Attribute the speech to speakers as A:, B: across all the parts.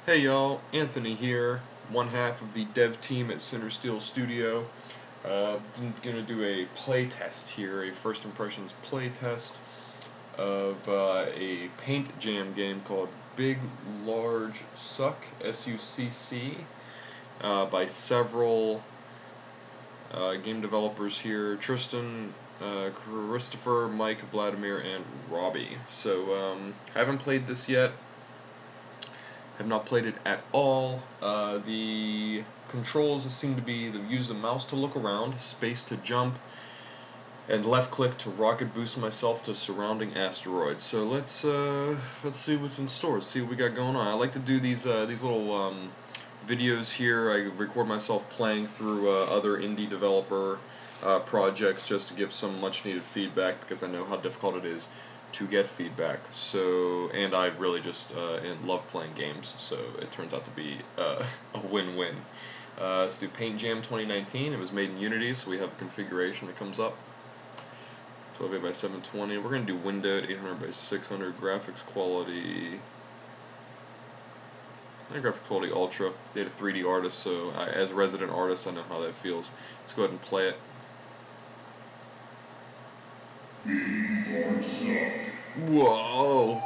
A: Hey y'all, Anthony here, one half of the dev team at Center Steel Studio. I'm gonna do a play test here, a first impressions play test of a paint jam game called Big Large Succ, S-U-C-C, by several game developers here: Tristan, Christopher, Mike, Vladimir, and Robby. So haven't played this yet. Have not played it at all. The controls seem to be use the mouse to look around, space to jump, and left click to rocket boost myself to surrounding asteroids. So let's see what's in store. See what we got going on. I like to do these little videos here. I record myself playing through other indie developer projects just to give some much needed feedback, because I know how difficult it is to get feedback. So, and I really just love playing games, so it turns out to be a win-win. Let's do Paint Jam 2019. It was made in Unity, so we have a configuration that comes up. 1280 by 720. We're going to do windowed 800 by 600. Graphics quality. Graphic quality ultra. They had a 3D artist, so as a resident artist, I know how that feels. Let's go ahead and play it.
B: Large Succ.
A: Whoa!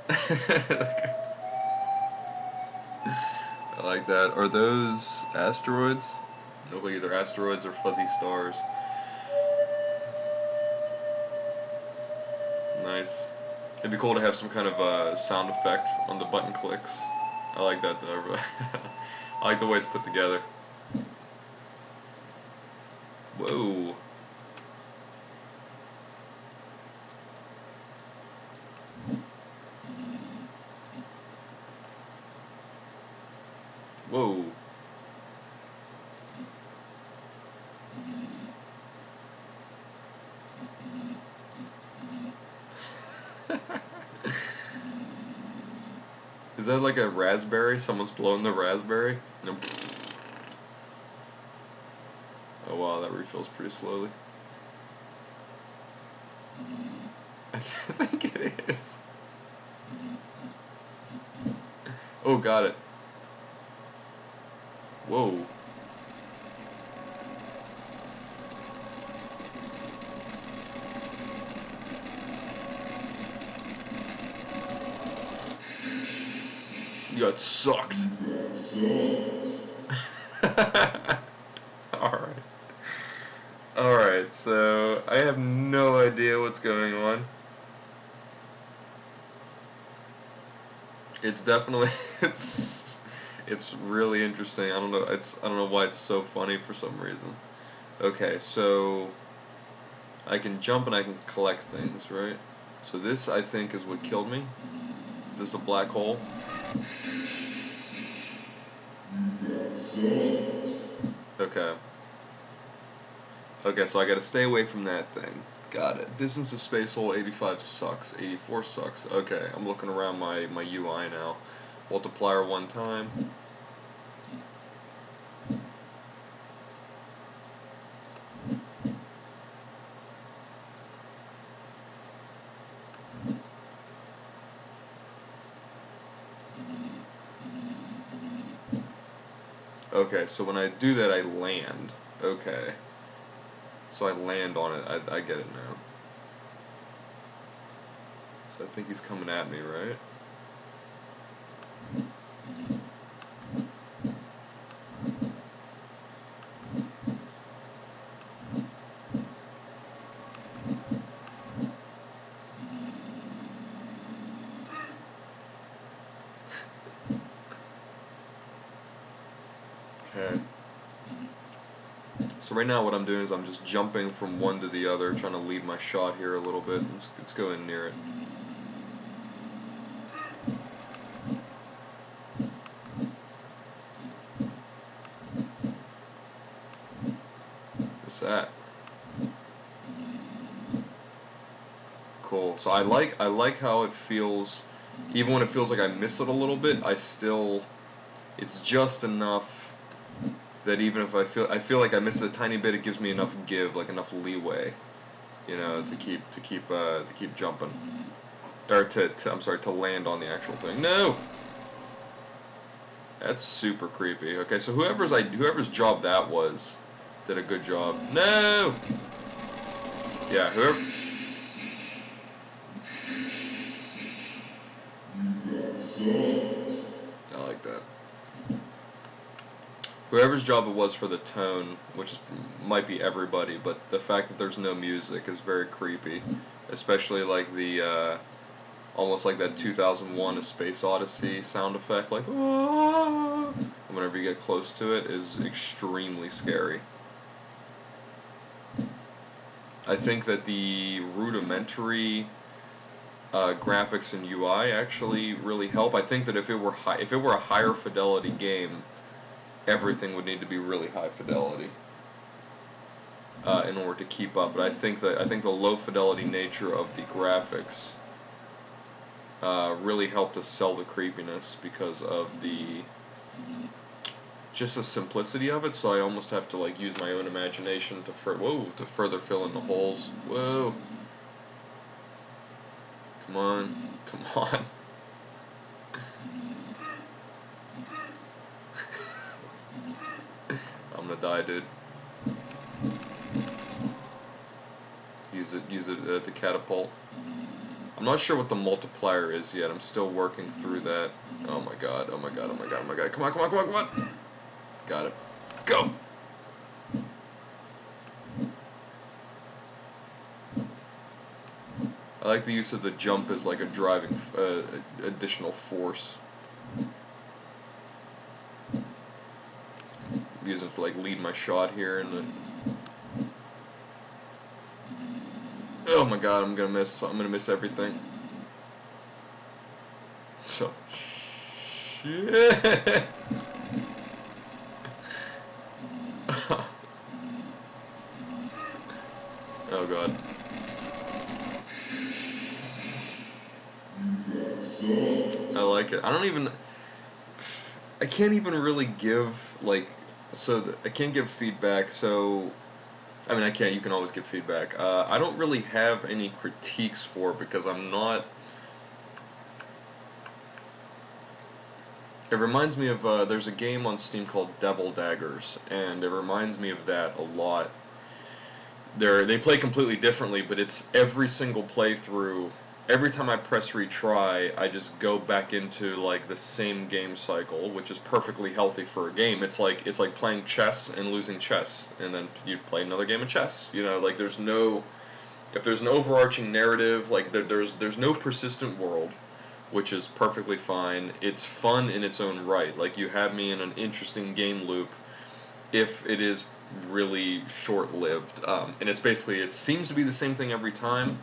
A: I like that. Are those asteroids? Look like either asteroids or fuzzy stars. Nice. It'd be cool to have some kind of sound effect on the button clicks. I like that though. I like the way it's put together. Whoa. Whoa. Is that like a raspberry? Someone's blown the raspberry? No. Oh wow, that refills pretty slowly. I think it is. Oh, got it. Whoa. You got sucked. Alright. Alright, so I have no idea what's going on. It's definitely it's really interesting. I don't know why it's so funny for some reason. Okay, so I can jump and I can collect things, right? So this, I think, is what killed me. Is this a black hole? Okay. Okay, so I gotta stay away from that thing. Got it. Distance to space hole 85 sucks. 84 sucks. Okay, I'm looking around my UI now. Multiplier one time. Okay, so when I do that, I land. Okay. So I land on it. I get it now. So I think he's coming at me, right? Okay. So right now what I'm doing is I'm just jumping from one to the other, trying to lead my shot here a little bit. Let's go in near it. What's that? Cool. So I like how it feels. Even when it feels like I miss it a little bit, it's just enough that even if I feel like I miss it a tiny bit, it gives me enough give, like enough leeway. you know, to keep jumping, or to land on the actual thing. No, that's super creepy. Okay, so whoever's job that was, did a good job. No, yeah, whoever. I like that. Whoever's job it was for the tone, might be everybody, but the fact that there's no music is very creepy, especially like the almost like that 2001: A Space Odyssey sound effect, like "Ah!" Whenever you get close to it, is extremely scary. I think that the rudimentary graphics and UI actually really help. I think that if it were a higher fidelity game, everything would need to be really high fidelity in order to keep up. But I think the low fidelity nature of the graphics really helped us sell the creepiness because of just the simplicity of it. So I almost have to like use my own imagination to further fill in the holes. Whoa! Come on, come on. I'm gonna die, dude. Use it to catapult. I'm not sure what the multiplier is yet. I'm still working through that. Oh my god, oh my god, oh my god, oh my god. Come on, come on, come on, come on. Got it. Go! I like the use of the jump as like a driving additional force. Use it to like lead my shot here and oh my god, I'm gonna miss everything. So shit. Oh god. I like it. I can't even really give like I can't give feedback. So I mean I can't. You can always give feedback. I don't really have any critiques for it because I'm not. It reminds me of there's a game on Steam called Devil Daggers, and it reminds me of that a lot. They play completely differently, but it's every single playthrough. Every time I press retry, I just go back into like the same game cycle, which is perfectly healthy for a game. It's like playing chess and losing chess, and then you play another game of chess. You know, like if there's an overarching narrative, like there's no persistent world, which is perfectly fine. It's fun in its own right. Like you have me in an interesting game loop if it is really short-lived, and it seems to be the same thing every time.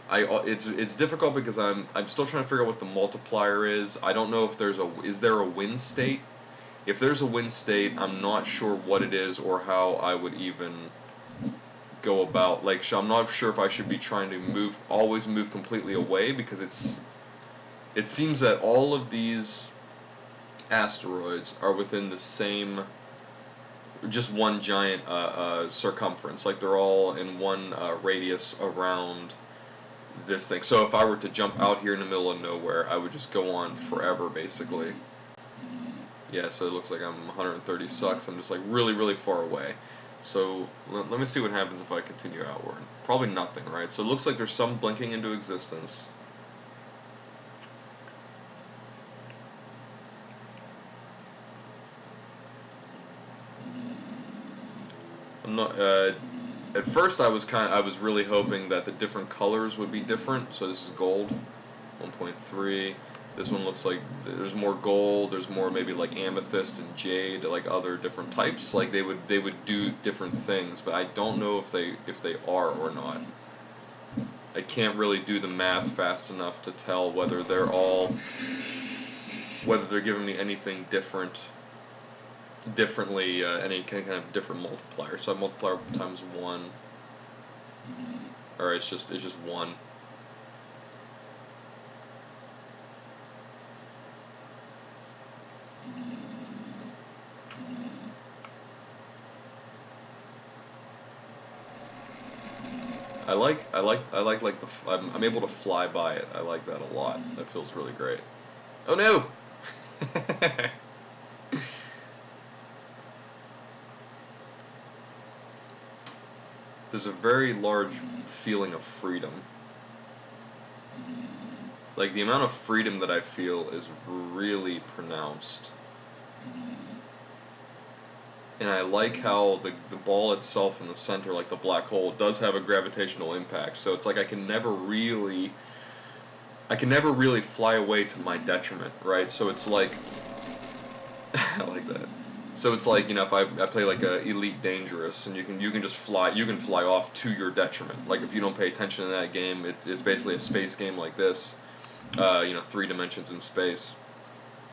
A: It's difficult because I'm still trying to figure out what the multiplier is. I don't know if is there a win state. If there's a win state, I'm not sure what it is or how I would even go about. Like, I'm not sure if I should be trying to always move completely away, because it seems that all of these asteroids are within the same, just one giant circumference. Like they're all in one radius around this thing. So if I were to jump out here in the middle of nowhere, I would just go on forever, basically. Yeah, so it looks like I'm 130 sucks. I'm just like really, really far away. So let me see what happens if I continue outward. Probably nothing, right? So it looks like there's some blinking into existence. I'm not. At first, I was really hoping that the different colors would be different. So this is gold, 1.3. This one looks like there's more gold. There's more maybe like amethyst and jade, like other different types. Like they would do different things, but I don't know if they are or not. I can't really do the math fast enough to tell whether they're giving me anything differently, any kind of different multiplier. So I multiply times 1. Or it's just 1. like I'm able to fly by it. I like that a lot. That feels really great. Oh no! There's a very large feeling of freedom. Like, the amount of freedom that I feel is really pronounced. And I like how the ball itself in the center, like the black hole, does have a gravitational impact. So it's like I can never really fly away to my detriment, right? So it's like, I like that. So it's like, you know, if I play like a Elite Dangerous, and you can just fly, you can fly off to your detriment. Like, if you don't pay attention in that game, it's basically a space game like this, you know, 3 dimensions in space.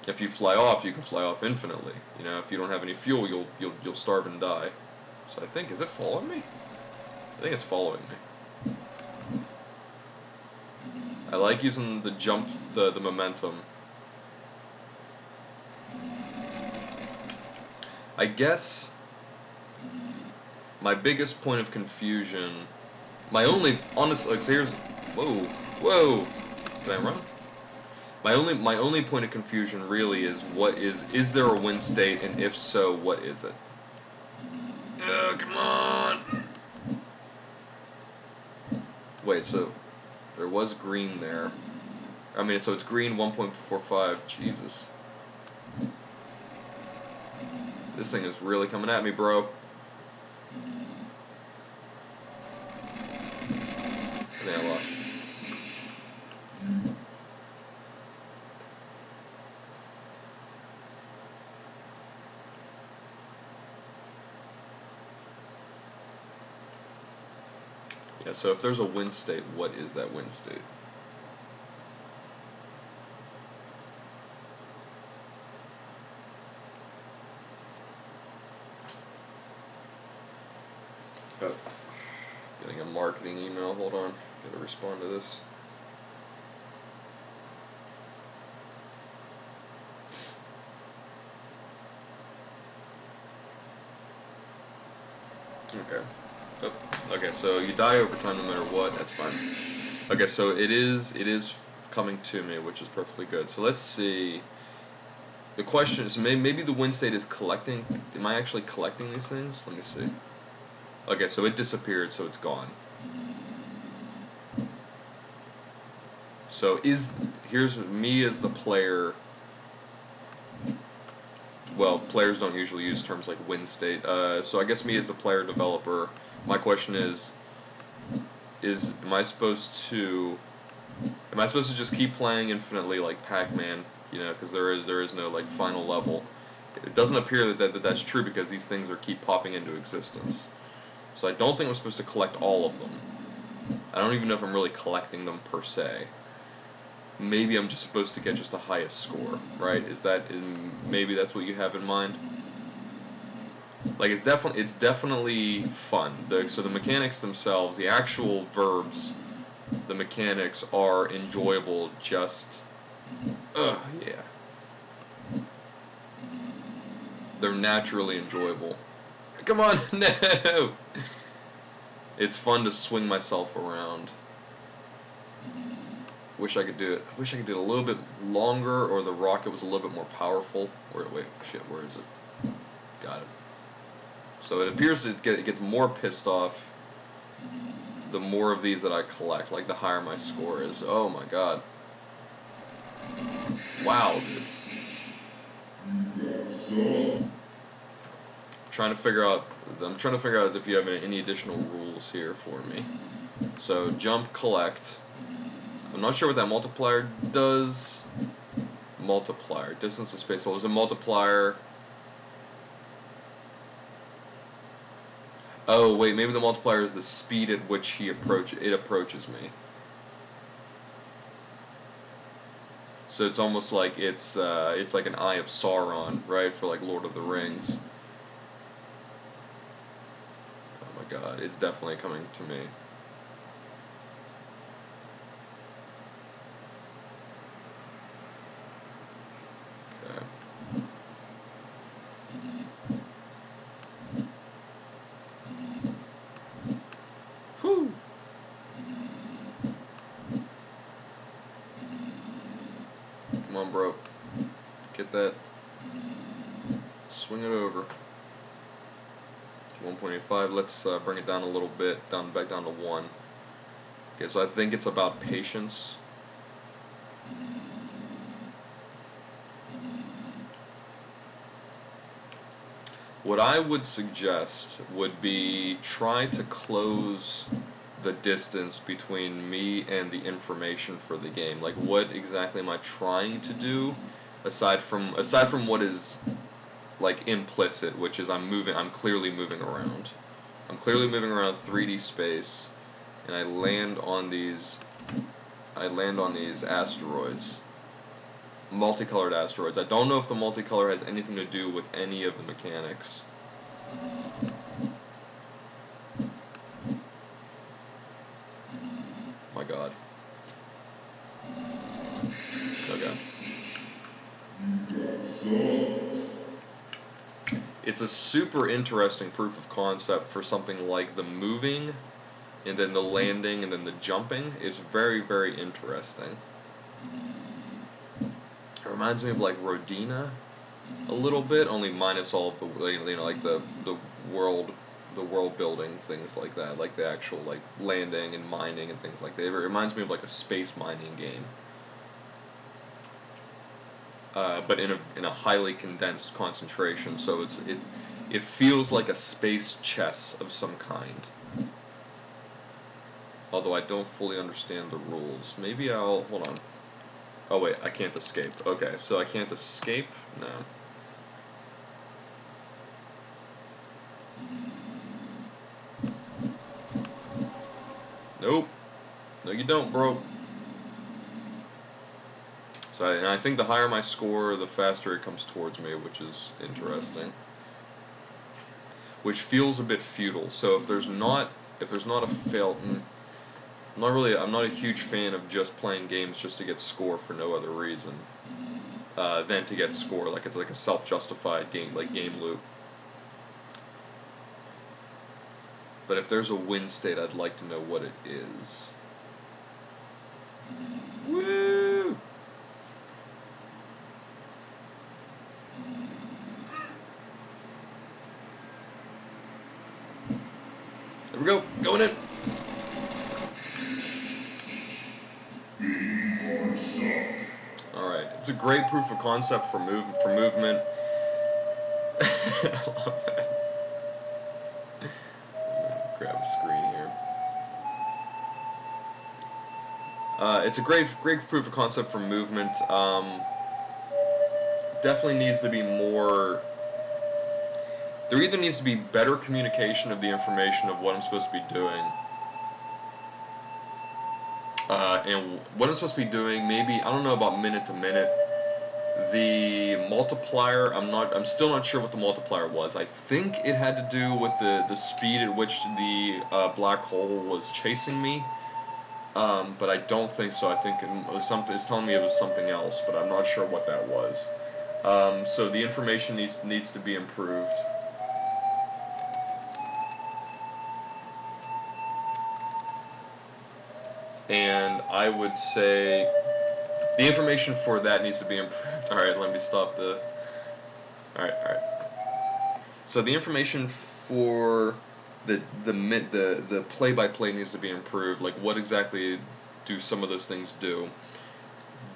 A: If you fly off, you can fly off infinitely. You know, if you don't have any fuel, you'll starve and die. So I think, is it following me? I think it's following me. I like using the jump, the momentum. I guess my biggest point of confusion, my only honest, like, so here's, whoa, did I run? My only point of confusion really is, is there a win state, and if so, what is it? Oh, come on! Wait, so there was green there. I mean, so it's green 1.45. Jesus. This thing is really coming at me, bro. I think I lost. Yeah, so if there's a win state, what is that win state? Oh, getting a marketing email. Hold on. Gotta respond to this. Okay. Oh, okay, so you die over time no matter what. That's fine. Okay, so it is coming to me, which is perfectly good. So let's see. The question is, maybe the win state is collecting. Am I actually collecting these things? Let me see. Okay, so it disappeared, so it's gone. So here's me as the player. Well, players don't usually use terms like win state. So I guess me as the player developer, my question is am I supposed to just keep playing infinitely like Pac-Man, you know, because there is no like final level. It doesn't appear that's true, because these things keep popping into existence. So I don't think I'm supposed to collect all of them. I don't even know if I'm really collecting them per se. Maybe I'm just supposed to get just the highest score, right? Maybe that's what you have in mind? Like, it's definitely fun. So the mechanics themselves, the actual verbs, the mechanics are enjoyable. Just, yeah. They're naturally enjoyable. Come on, no! It's fun to swing myself around. Wish I could do it. I wish I could do it a little bit longer, or the rocket was a little bit more powerful. Wait, shit, where is it? Got it. So it appears it gets more pissed off the more of these that I collect, like the higher my score is. Oh my god. Wow, dude. I'm trying to figure out if you have any additional rules here for me. So jump, collect. I'm not sure what that multiplier does. Multiplier, distance to space. What was a multiplier? Oh wait, maybe the multiplier is the speed at which it approaches me. So it's almost like it's like an Eye of Sauron, right, for like Lord of the Rings. Oh my god, it's definitely coming to me. Okay. Whew. Come on, bro. Get that. Swing it over. 1.85. Let's bring it down a little bit, back down to 1. Okay, so I think it's about patience. What I would suggest would be try to close the distance between me and the information for the game. Like, what exactly am I trying to do, aside from what is like implicit, which is I'm clearly moving around. I'm clearly moving around 3D space, and I land on these asteroids. Multicolored asteroids. I don't know if the multicolor has anything to do with any of the mechanics. My God. Okay. It's a super interesting proof of concept for something like the moving, and then the landing, and then the jumping. It's very, very interesting. It reminds me of like Rodina a little bit, only minus all of the, you know, like the world building, things like that, like the actual like landing and mining and things like that. It reminds me of like a space mining game, but in a highly condensed concentration. So it feels like a space chess of some kind. Although I don't fully understand the rules. Maybe I'll hold on. Oh wait, I can't escape. Okay, so I can't escape? No. Nope. No you don't, bro. So and I think the higher my score, the faster it comes towards me, which is interesting. Which feels a bit futile. So if there's not a fail, I'm not a huge fan of just playing games just to get score for no other reason than to get score. Like it's like a self-justified game loop. But if there's a win state, I'd like to know what it is. Woo! There we go, going in.
B: Large Succ.
A: All right, it's a great proof of concept for movement. I love that. Grab a screen here. It's a great proof of concept for movement. Definitely needs to be more. There either needs to be better communication of the information of what I'm supposed to be doing, and what I'm supposed to be doing. Maybe I don't know about minute to minute. The multiplier, I'm still not sure what the multiplier was. I think it had to do with the speed at which the black hole was chasing me. But I don't think so. I think it's telling me it was something else, but I'm not sure what that was. So the information needs to be improved. And I would say the information for that needs to be improved. All right, let me stop the. All right. So the information for the play-by-play needs to be improved. Like, what exactly do some of those things do?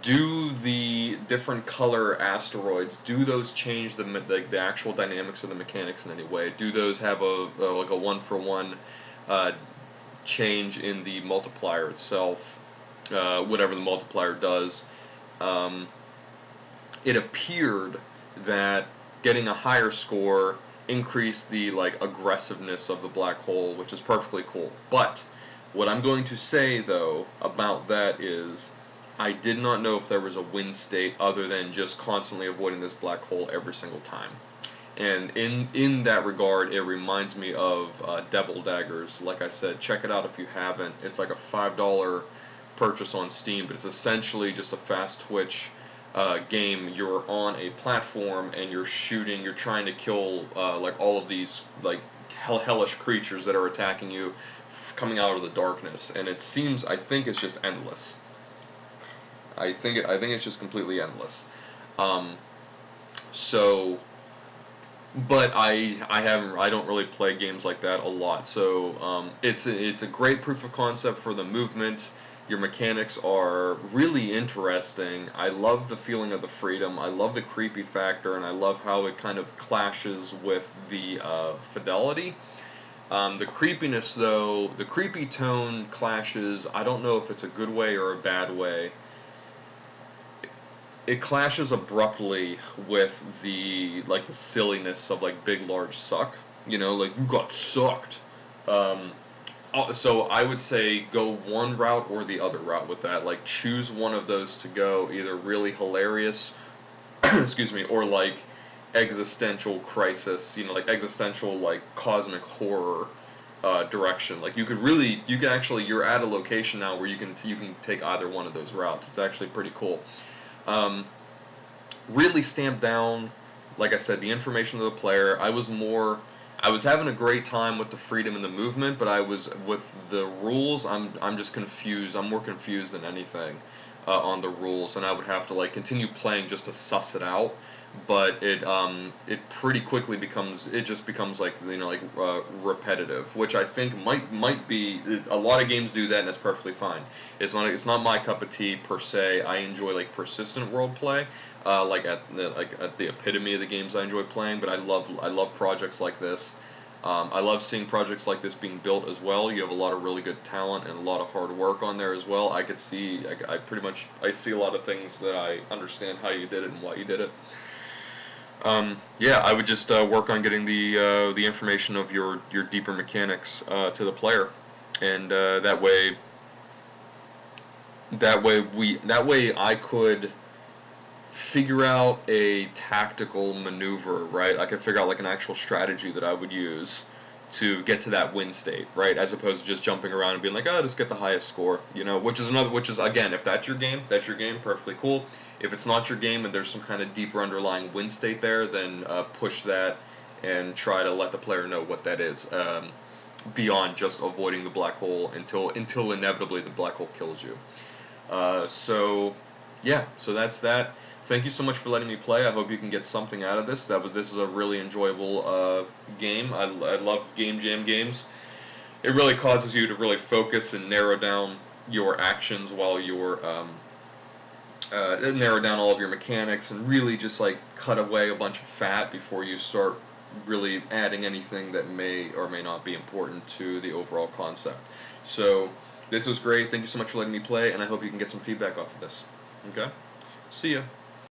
A: Do the different color asteroids, do those change the actual dynamics of the mechanics in any way? Do those have like a one-for-one change in the multiplier itself, whatever the multiplier does? It appeared that getting a higher score increased the like aggressiveness of the black hole, which is perfectly cool. But what I'm going to say though about that is I did not know if there was a win state other than just constantly avoiding this black hole every single time. And in that regard, it reminds me of Devil Daggers. Like I said, check it out if you haven't. It's like a $5 purchase on Steam, but it's essentially just a fast twitch game. You're on a platform and you're shooting. You're trying to kill like all of these like hellish creatures that are attacking you, coming out of the darkness. And it seems, I think, it's just endless. I think it's just completely endless. Um, so, but I don't really play games like that a lot. So it's a great proof of concept for the movement. Your mechanics are really interesting. I love the feeling of the freedom. I love the creepy factor, and I love how it kind of clashes with the fidelity. The creepiness, though, the creepy tone clashes. I don't know if it's a good way or a bad way. It clashes abruptly with the silliness of like Big Large Suck. Like you got sucked. Um, so I would say go one route or the other route with that. Like choose one of those to go, either really hilarious, excuse me, or like existential crisis. Like existential like cosmic horror direction. Like you can actually you're at a location now where you can take either one of those routes. It's actually pretty cool. Um, really stamped down, like I said, the information of the player. I was having a great time with the freedom and the movement, but I was with the rules. I'm just confused. I'm more confused than anything on the rules, and I would have to like continue playing just to suss it out. But it pretty quickly becomes like repetitive, which I think might be a lot of games do that, and that's perfectly fine. It's not my cup of tea per se. I enjoy like persistent role play, at the epitome of the games I enjoy playing. But I love projects like this. I love seeing projects like this being built as well. You have a lot of really good talent and a lot of hard work on there as well. I see a lot of things that I understand how you did it and why you did it. Yeah, I would just work on getting the information of your deeper mechanics to the player, and that way I could figure out a tactical maneuver, right? I could figure out like an actual strategy that I would use to get to that win state, right? As opposed to just jumping around and being like, oh, just get the highest score, which is again, if that's your game, perfectly cool. If it's not your game and there's some kind of deeper underlying win state there, then push that and try to let the player know what that is. Beyond just avoiding the black hole until inevitably the black hole kills you. So that's that. Thank you so much for letting me play. I hope you can get something out of this. This is a really enjoyable game. I love game jam games. It really causes you to really focus and narrow down your actions while you're narrow down all of your mechanics and really just like cut away a bunch of fat before you start really adding anything that may or may not be important to the overall concept. So this was great. Thank you so much for letting me play, and I hope you can get some feedback off of this. Okay? See ya.